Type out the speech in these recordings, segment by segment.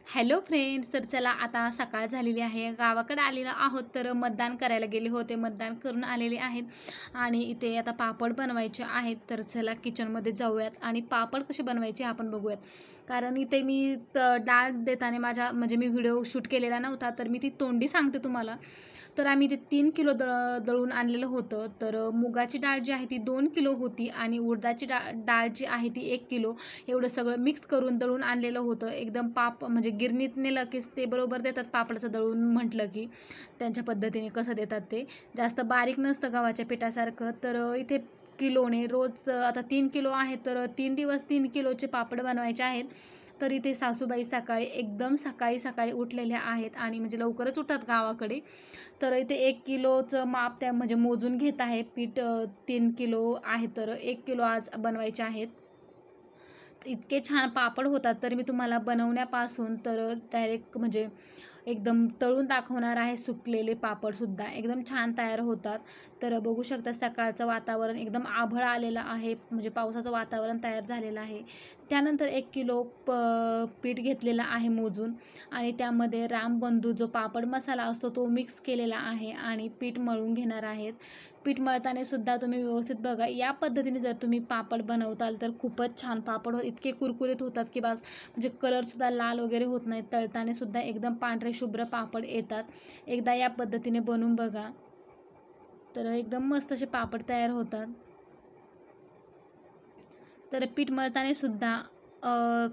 Hello friends, तर चला आता सकाळ झालेली आहे. गावाकडे आलेलो आहोत, तर मतदान करायला गेले होते. मतदान करून आलेले आहेत आणि इथे आता पापड बनवायचे आहेत. तर चला किचनमध्ये जाऊयात आणि पापड कसे बनवायचे आपण बघूयात. कारण इथे मी डाळ देताना माझ्या म्हणजे मी व्हिडिओ शूट केलेला नव्हता, तर मी ती तोंडी सांगते तुम्हाला. तर आम्ही ते 3 किलो दळून आणलेलं होतं. तर मुगाची डाळ जी आहे ती 2 किलो होती आणि उडदाची डाळ जी आहे ती 1 किलो. एवढं सगळं मिक्स करून दळून आणलेलं होतं. एकदम म्हणजे गिरणीत नेलं की ते बरोबर देतात पापडाचं दळून म्हटलं की. त्यांच्या पद्धतीने कसं देतात ते. जास्त बारीक नसतं गव्हाच्या पिठासारखं. तर इथे किलोने रोज आता 3 किलो आहे, तर 3 दिवस 3 किलोचे पापड बनवायचे आहेत. तर इथे सासूबाई एकदम सकाळी सकाळी उठलेल्या आहेत आणि म्हणजे लवकरच उठतात गावाकडे. तर इथे 1 किलोचं माप त्या म्हणजे मोजून घेत आहे. पीठ 3 किलो आहे, तर 1 किलो आज बनवायचे आहेत. इतके छान पापड होतात. तर मी तुम्हाला बनवण्यापासून तर डायरेक्ट म्हणजे एकदम तळून दाखवणार आहे. सुकलेले पापडसुद्धा एकदम छान तयार होतात. तर बघू शकता सकाळचं वातावरण एकदम आभळ आलेलं आहे, म्हणजे पावसाचं वातावरण तयार झालेलं आहे. त्यानंतर 1 किलो पीठ घेतलेलं आहे मोजून आणि त्यामध्ये रामबंधू जो पापड मसाला असतो तो मिक्स केलेला आहे आणि पीठ मळून घेणार आहेत. पीठ मळताना सुद्धा तुम्ही व्यवस्थित बघा. या पद्धतीने जर तुम्ही पापड बनवताल तर खूपच छान पापड इतके कुरकुरीत होतात की बस, म्हणजे कलरसुद्धा लाल वगैरे होत नाही. तळताना सुद्धा एकदम पांढरे शुभ्र पापड येतात. एकदा या पद्धतीने बनवून बघा, तर एकदम मस्त असे पापड तयार होतात. तर पीठ मळताना सुद्धा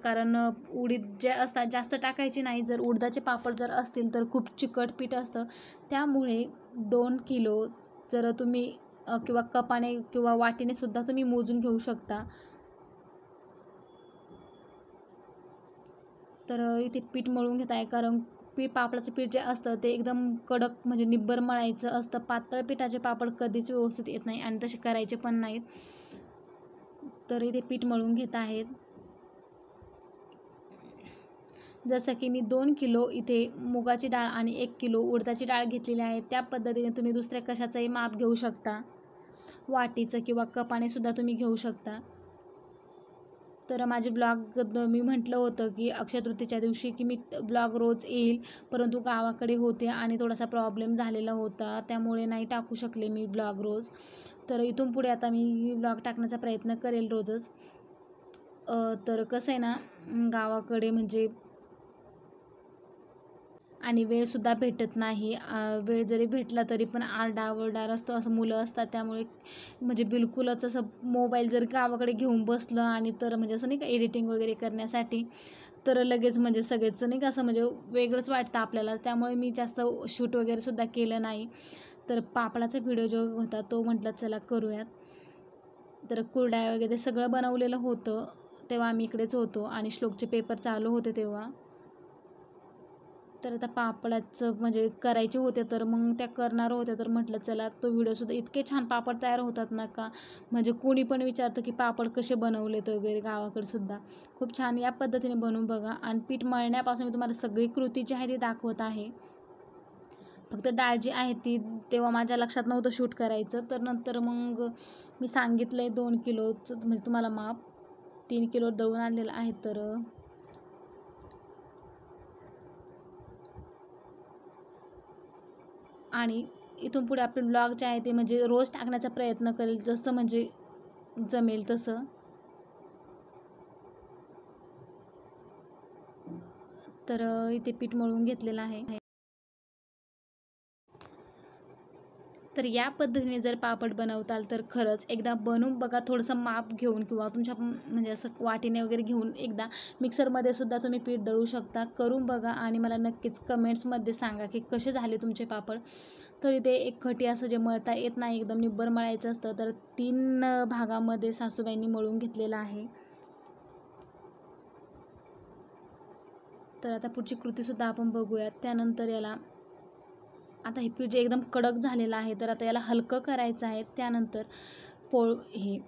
कारण उडीद जे असतात जास्त टाकायचे नाही. जर उडदाचे पापड जर असतील तर खूप चिकट पीठ असतं. त्यामुळे 2 किलो जर तुम्ही किंवा कपाने किंवा वाटीने सुद्धा तुम्ही मोजून घेऊ शकता. तर इथे पीठ मळून घेत आहे, कारण पापडाचं पीठ जे असतं ते एकदम कडक म्हणजे निब्बर मळायचं असतं. पातळ पिठाचे पापड कधीच व्यवस्थित येत नाही आणि तसे करायचे पण नाहीत. तर इथे पीठ मळून घेत आहेत. जसं की मी 2 किलो इथे मुगाची डाळ आणि 1 किलो उडदाची डाळ घेतलेली आहे. त्या पद्धतीने तुम्ही दुसऱ्या कशाचंही माप घेऊ शकता. वाटीचं किंवा कपाने सुद्धा तुम्ही घेऊ शकता. तर माझे ब्लॉग मी म्हटलं होतं की अक्षय तृतीयेच्या दिवशी की मी ब्लॉग रोज येईल, परंतु गावाकडे होते आणि थोडासा प्रॉब्लेम झालेला होता, त्यामुळे नाही टाकू शकले मी ब्लॉग रोज. तर इथून पुढे आता मी ब्लॉग टाकण्याचा प्रयत्न करेल रोजच. तर कसं आहे ना, गावाकडे म्हणजे आणि वेळसुद्धा भेटत नाही. वेळ जरी भेटला तरी पण आरडाओरडा असतो, असं मुलं असतात. त्यामुळे म्हणजे बिलकुलच असं मोबाईल जर गावाकडे घेऊन बसलं आणि तर म्हणजे असं नाही का एडिटिंग वगैरे करण्यासाठी, तर लगेच म्हणजे सगळेच नाही का असं म्हणजे वेगळंच वाटतं आपल्याला. त्यामुळे मी जास्त शूट वगैरेसुद्धा केलं नाही. तर पापडाचा व्हिडिओ जो होता तो म्हटलं चला करूयात. तर कुरडया वगैरे सगळं बनवलेलं होतं. तेव्हा आम्ही इकडेच होतो आणि श्लोकचे पेपर चालू होते तेव्हा. तर आता पापडाचं म्हणजे करायचे होते, तर मग त्या करणार होत्या. तर म्हटलं चला तो व्हिडिओसुद्धा इतके छान पापड तयार होतात ना का, म्हणजे कोणी पण विचारतं की पापड कसे बनवलेत वगैरे. गावाकडे खूप छान या पद्धतीने बनवून बघा. आणि पीठ मळण्यापासून मी तुम्हाला सगळी कृती जी आहे ती दाखवत आहे. फक्त डाळ जी आहे ती तेव्हा माझ्या लक्षात नव्हतं शूट करायचं. तर नंतर मग मी सांगितलं आहे 2 किलोचं म्हणजे तुम्हाला माप. 3 किलो दळून आणलेलं आहे. तर आणि इथून पुढे आपले ब्लॉग जे आहे ते म्हणजे रोज टाकण्याचा प्रयत्न करेल, जसं म्हणजे जमेल तसं. तर इथे पीठ मळून घेतलेलं आहे. तर या पद्धतीने जर पापड बनवताल तर खरंच एकदा बनवून बघा. थोडंसं माप घेऊन किंवा तुमच्या म्हणजे असं वाटीने वगैरे घेऊन एकदा मिक्सरमध्ये सुद्धा तुम्ही पीठ दळू शकता. करून बघा आणि मला नक्कीच कमेंट्समध्ये सांगा की कसे झाले तुमचे पापड. तर इथे एक खटी असं जे मळता येत नाही, एकदम निब्बर मळायचं असतं, तर 3 भागामध्ये सासूबाईंनी मळून घेतलेलं आहे. तर आता पुढची कृतीसुद्धा आपण बघूयात. त्यानंतर याला आता हे पीठ जे एकदम कडक झालेलं आहे, तर आता याला हलकं करायचं आहे. त्यानंतर हे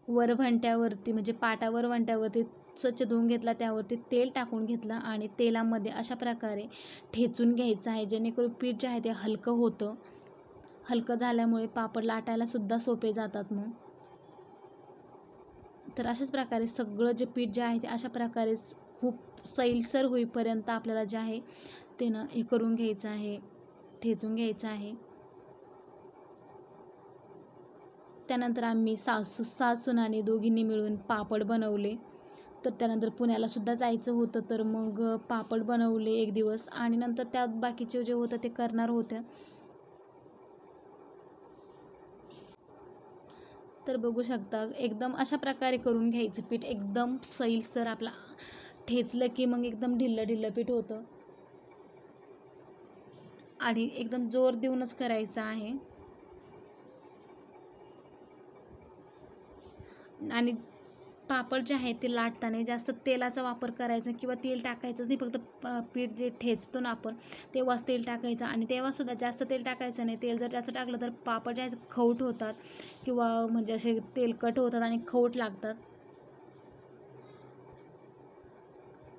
वरवंट्यावरती म्हणजे पाटा वरवंट्यावरती स्वच्छ धुवून घेतला, त्यावरती तेल टाकून घेतलं आणि तेलामध्ये अशा प्रकारे ठेचून घ्यायचं आहे, जेणेकरून पीठ जे आहे ते हलकं होतं. हलकं झाल्यामुळे पापड लाटायला सुद्धा सोपे जातात. मग तर अशाच प्रकारे सगळं जे पीठ जे आहे ते अशा प्रकारे खूप सैलसर होईपर्यंत आपल्याला जे आहे ते ना हे करून घ्यायचं आहे, ठेचून घ्यायचं आहे. त्यानंतर आम्ही सासून दोघींनी मिळून पापड बनवले. तर त्यानंतर पुण्याला सुद्धा जायचं होतं, तर मग पापड बनवले एक दिवस आणि नंतर त्यात बाकीचे जे होतं ते करणार होत्या. तर बघू शकता एकदम अशा प्रकारे करून घ्यायचं पीठ, एकदम सैलसर आपला ठेचलं की मग एकदम ढिल्लं पीठ होतं आणि एकदम जोर देऊनच करायचं आहे. आणि पापड जे आहे ते लाटताना जास्त तेलाचा वापर करायचा किंवा तेल टाकायचंच नाही. फक्त पीठ जे ठेचतो ना आपण तेव्हाच तेल टाकायचं आणि तेव्हासुद्धा जास्त तेल टाकायचं नाही. तेल जर जास्त टाकलं तर पापड जे आहे खवट होतात किंवा म्हणजे असे तेलकट होतात आणि खवट लागतात.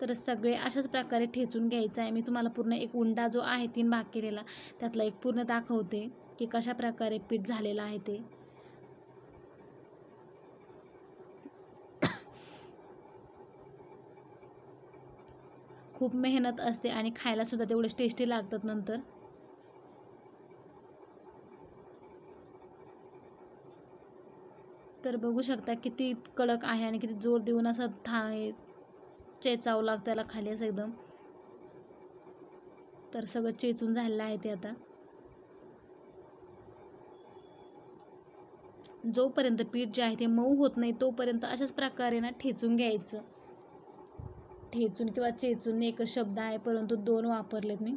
तर सगळे अशाच प्रकारे ठेचून घ्यायचं आहे. मी तुम्हाला पूर्ण एक उंडा जो आहे 3 भाग केलेला त्यातला एक पूर्ण दाखवते की कशा प्रकारे पीठ झालेलं आहे ते. खूप मेहनत असते आणि खायला सुद्धा तेवढेच टेस्टी लागतात नंतर. तर बघू शकता किती कडक आहे आणि किती जोर देऊन असं चेचावं लागतं त्याला खाली असं एकदम. तर सगळं चेचून झालेलं आहे ते आता. जोपर्यंत पीठ जे आहे ते मऊ होत नाही तोपर्यंत अशाच प्रकारे ना ठेचून घ्यायचं. ठेचून किंवा चेचून एकच शब्द आहे परंतु 2 वापरलेत मी.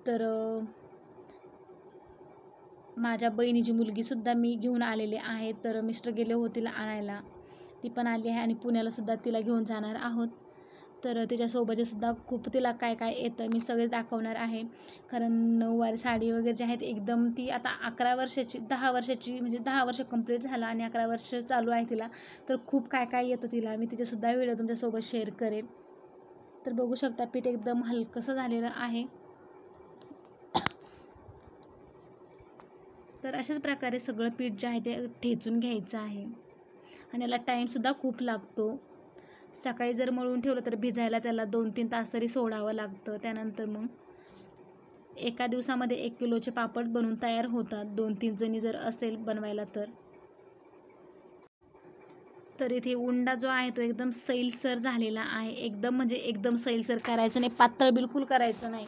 तर माझ्या बहिणीची मुलगीसुद्धा मी घेऊन आलेली आहे. तर मिस्टर गेले होते तिला आणायला, ती पण आली आहे आणि पुण्याला सुद्धा तिला घेऊन जाणार आहोत. तर तिच्यासोबतचे सुद्धा खूप तिला काय काय येतं मी सगळे दाखवणार आहे. कारण नऊवारी साडी वगैरे जे आहेत एकदम ती आता 11 वर्षाची 10 वर्षाची म्हणजे 10 वर्ष कंप्लीट झालं आणि 11 वर्ष चालू आहे तिला. तर खूप काय काय येतं तिला. मी तिचेसुद्धा व्हिडिओ तुमच्यासोबत शेअर करेन. तर बघू शकता पीठ एकदम हलकंसं झालेलं आहे. तर अशाच प्रकारे सगळं पीठ जे आहे ते ठेचून घ्यायचं आहे आणि याला टाईमसुद्धा खूप लागतो. सकाळी जर मळून ठेवलं तर भिजायला त्याला 2-3 तास तरी सोडावं लागतं. त्यानंतर मग एका दिवसामध्ये 1 किलोचे पापड बनवून तयार होतात 2-3 जणी जर असेल बनवायला तर. तर इथे उंडा जो आहे तो एकदम सैलसर झालेला आहे. एकदम म्हणजे एकदम सैलसर करायचं नाही, पातळ बिलकुल करायचं नाही.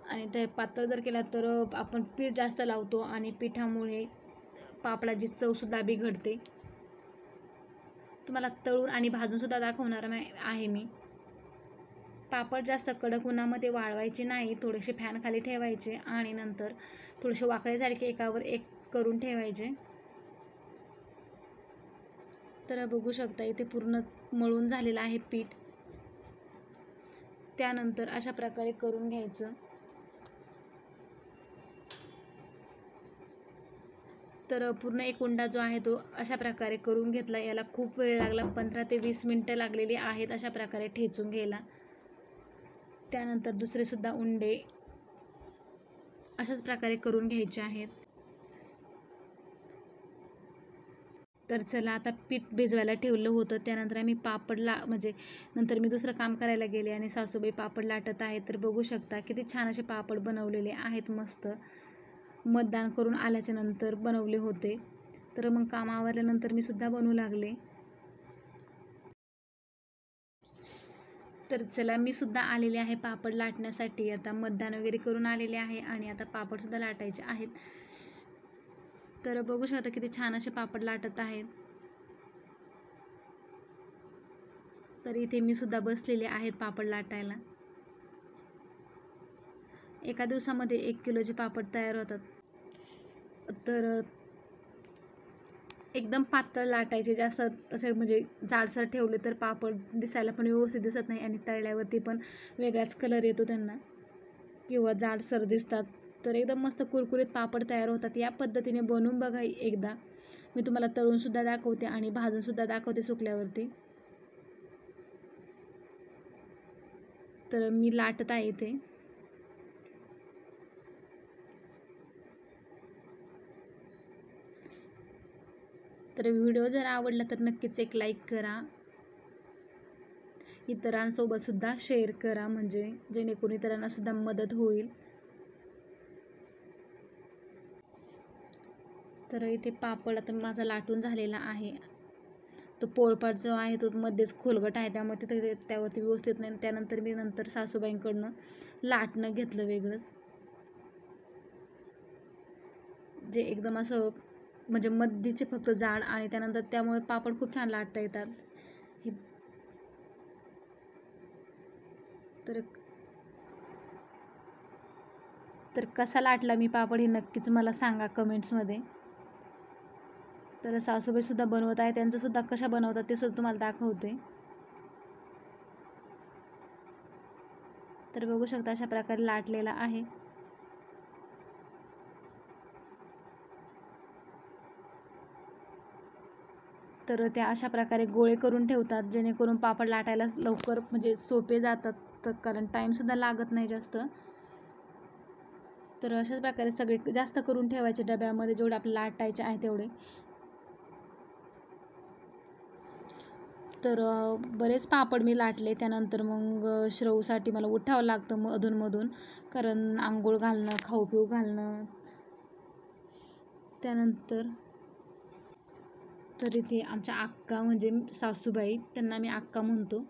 आणि ते पातळ जर केला तर आपण पीठ जास्त लावतो आणि पिठामुळे पापडाची चवसुद्धा बिघडते. तुम्हाला तळून आणि भाजूनसुद्धा दाखवणार आहे मी. पापड जास्त कडक उन्हामध्ये वाळवायचे नाही, थोडेसे फॅन खाली ठेवायचे आणि नंतर थोडेसे वाकळे झाले की एकावर एक करून ठेवायचे. तर बघू शकता इथे पूर्ण मळून झालेलं आहे पीठ. त्यानंतर अशा प्रकारे करून घ्यायचं. तर पूर्ण एक उंडा जो आहे तो अशा प्रकारे करून घेतला. याला खूप वेळ लागला, 15 ते 20 मिनटं लागलेली आहेत अशा प्रकारे ठेचून घ्यायला. त्यानंतर दुसरेसुद्धा उंडे अशाच प्रकारे करून घ्यायचे आहेत. तर चला आता पीठ भिजवायला ठेवलं होतं. त्यानंतर आम्ही म्हणजे नंतर मी दुसरं काम करायला गेले आणि सासूबाई पापड लाटत आहेत. तर बघू शकता किती छान असे पापड बनवलेले आहेत मस्त. मतदान करून आल्याच्या नंतर बनवले होते. तर मग काम आवरल्यानंतर मी सुद्धा बनवू लागले. तर चला मी सुद्धा आलेले आहे पापड लाटण्यासाठी. आता मतदान वगैरे करून आलेले आहे आणि आता पापडसुद्धा लाटायचे आहेत. तर बघू शकता किती छान असे पापड लाटत आहेत. तर इथे मी सुद्धा बसलेले आहेत पापड लाटायला. एका दिवसामध्ये 1 किलोचे पापड तयार होतात. तर एकदम पातळ लाटायचे, जास्त असे म्हणजे जाडसर ठेवले तर पापड दिसायला पण व्यवस्थित दिसत नाही आणि तळल्यावरती पण वेगळाच कलर येतो त्यांना किंवा जाडसर दिसतात. तर एकदम मस्त कुरकुरीत पापड तयार होतात. या पद्धतीने बनवून बघा एकदा. मी तुम्हाला तळूनसुद्धा दाखवते आणि भाजूनसुद्धा दाखवते सुकल्यावरती. तर मी लाटत आहे इथे. तर व्हिडिओ जर आवडला तर नक्कीच एक लाईक करा, इतरांसोबत सुद्धा शेअर करा, म्हणजे जेणेकरून इतरांना सुद्धा मदत होईल. तर इथे पापड आता माझा लाटून झालेला आहे. तो पोळपाट जो आहे तो मध्येच खोलगट आहे, त्यामुळे तिथे त्यावरती व्यवस्थित नाही. त्यानंतर मी सासूबाईंकडनं लाटणं घेतलं वेगळंच, जे एकदम असं म्हणजे मध्येचे फक्त जाड, आणि त्यानंतर त्यामुळे पापड खूप छान लाटता येतात. तर कसा लाटला मी पापड हे नक्कीच मला सांगा कमेंट्समध्ये. तर सासूबाई सुद्धा बनवत आहे, त्यांचं सुद्धा कशा बनवतात ते सुद्धा तुम्हाला दाखवते. तर बघू शकता अशा प्रकारे लाटलेला आहे. तर त्या अशा प्रकारे गोळे करून ठेवतात, जेणेकरून पापड लाटायला लवकर म्हणजे सोपे जातात, तर कारण टाईमसुद्धा लागत नाही जास्त. तर अशाच प्रकारे सगळे जास्त करून ठेवायचे डब्यामध्ये, जेवढे आपल्याला लाटायचे आहे तेवढे. तर बरेच पापड मी लाटले. त्यानंतर मग श्रवूसाठी मला उठावं लागतं अधूनमधून, कारण आंघोळ घालणं, खाऊ पिऊ घालणं. त्यानंतर तर इथे आमच्या अक्का म्हणजे सासूबाई, त्यांना मी अक्का म्हणतो.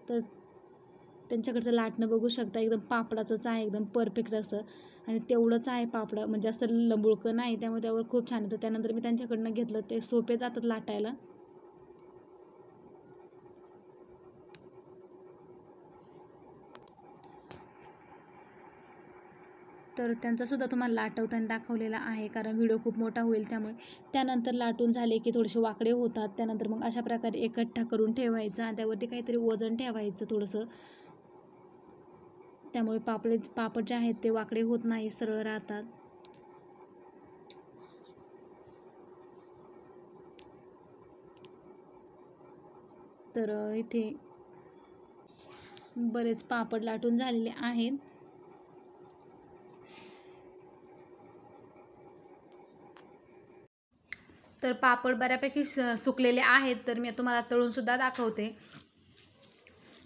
तर त्यांच्याकडचं लाटणं बघू शकता, एकदम पापडाचंच आहे, एकदम परफेक्ट असं, आणि तेवढंच आहे पापड, म्हणजे असं लंबुळकं नाही, त्यामुळे त्यावर खूप छान येतं. त्यानंतर मी त्यांच्याकडनं घेतलं, ते सोपे जातात लाटायला. तर त्यांचासुद्धा तुम्हाला लाटवताना दाखवलेला आहे, कारण व्हिडिओ खूप मोठा होईल त्यामुळे. त्यानंतर लाटून झाले की थोडेसे वाकडे होतात. त्यानंतर मग अशा प्रकारे एकट्ठा करून ठेवायचा, आणि त्यावरती काहीतरी वजन ठेवायचं थोडंसं, त्यामुळे पापड जे आहेत ते वाकडे होत नाही, सरळ राहतात. तर इथे बरेच पापड लाटून झालेले आहेत. तर पापड बऱ्यापैकी सुकलेले आहेत, तर मी तुम्हाला तळून सुद्धा दाखवते.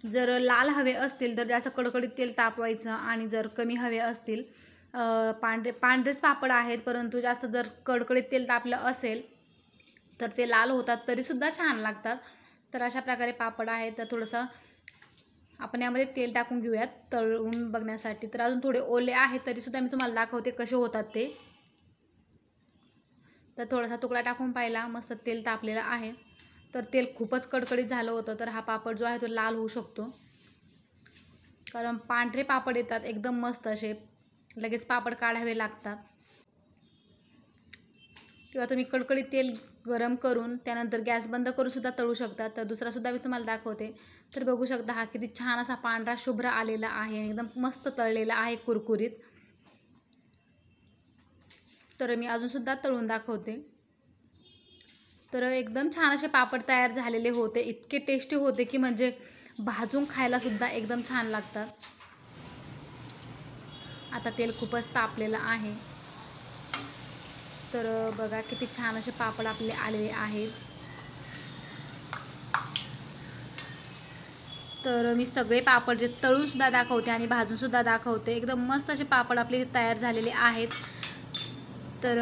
जर लाल हवे असतील तर जास्त कडकडीत तेल तापवायचं, आणि जर कमी हवे असतील, पांढरेच पापड आहेत, परंतु जास्त जर कडकडीत तेल तापलं असेल तर ते लाल होतात, तरीसुद्धा छान लागतात. तर अशा प्रकारे पापड आहेत. तर थोडंसं आपण यामध्ये तेल टाकून घेऊयात तळून बघण्यासाठी. तर अजून थोडे ओले आहेत, तरीसुद्धा मी तुम्हाला दाखवते कसे होतात ते. तर थोडासा तुकडा टाकून पाहिला, मस्त तेल तापलेलं आहे. तर तेल खूपच कडकडीत झालं होतं, तर हा पापड जो आहे तो लाल होऊ शकतो, कारण पांढरे पापड येतात एकदम मस्त असे, लगेच पापड काढावे लागतात. किंवा तुम्ही कडकडीत तेल गरम करून त्यानंतर गॅस बंद करून सुद्धा तळू शकता. तर दुसरासुद्धा मी तुम्हाला दाखवते. तर बघू शकता हा किती छान असा पांढरा शुभ्र आलेला आहे, एकदम मस्त तळलेला आहे, कुरकुरीत. तर मी अजूनसुद्धा तळून दाखवते. तर एकदम छान असे पापड तयार झालेले होते, इतके टेस्टी होते की म्हणजे भाजून खायला सुद्धा एकदम छान लागतात. आता तेल खूपच तापलेलं आहे. तर बघा किती छान असे पापड आपले आलेले आहेत. तर मी सगळे पापड जे तळून सुद्धा दाखवते आणि भाजून सुद्धा दाखवते. एकदम मस्त असे पापड आपले तयार झालेले आहेत. तर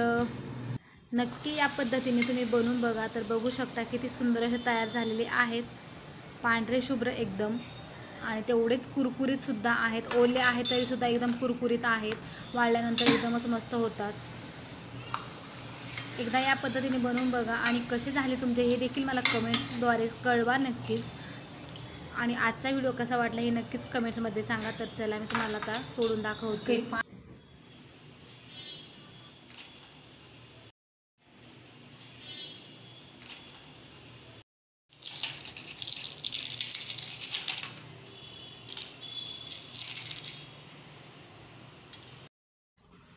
नक्की या पद्धतीने तुम्ही बनवून बघा. तर बघू शकता किती सुंदर असे तयार झालेले आहेत, पांढरे शुभ्र एकदम, आणि तेवढेच कुरकुरीत सुद्धा आहेत. ओले आहेत तरीसुद्धा एकदम कुरकुरीत आहेत, वाळल्यानंतर एकदमच मस्त होतात. एकदा या पद्धतीने बनवून बघा, आणि कसे झाले तुमचे हे देखील मला कमेंट्सद्वारे कळवा नक्कीच. आणि आजचा व्हिडिओ कसा वाटला हे नक्कीच कमेंट्समध्ये सांगा. तर चला मी तुम्हाला आता तोडून दाखवते.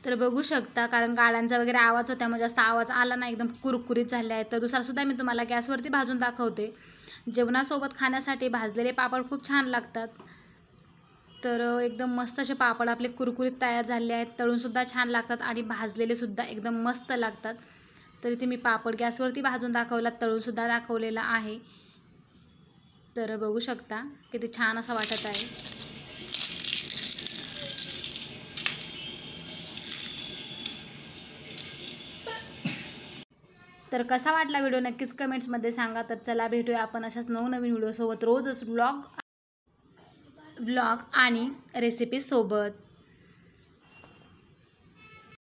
तर बघू शकता, कारण गाड्यांचा वगैरे आवाज होता त्यामुळे जास्त आवाज आला नाही, एकदम कुरकुरीत झाले आहेत. तर दुसरासुद्धा मी तुम्हाला गॅसवरती भाजून दाखवते. जेवणासोबत खाण्यासाठी भाजलेले पापड खूप छान लागतात. तर एकदम मस्त असे पापड आपले कुरकुरीत तयार झाले आहेत. तळूनसुद्धा छान लागतात आणि भाजलेले सुद्धा एकदम मस्त लागतात. तर इथे मी पापड गॅसवरती भाजून दाखवला, तळूनसुद्धा दाखवलेला आहे. तर बघू शकता किती छान असा वाटत आहे. तर कसा वाटला व्हिडिओ नक्कीच कमेंट्समध्ये सांगा. तर चला भेटूया आपण अशाच नवनवीन व्हिडिओसोबत, रोजच व्लॉग आणि रेसिपी सोबत.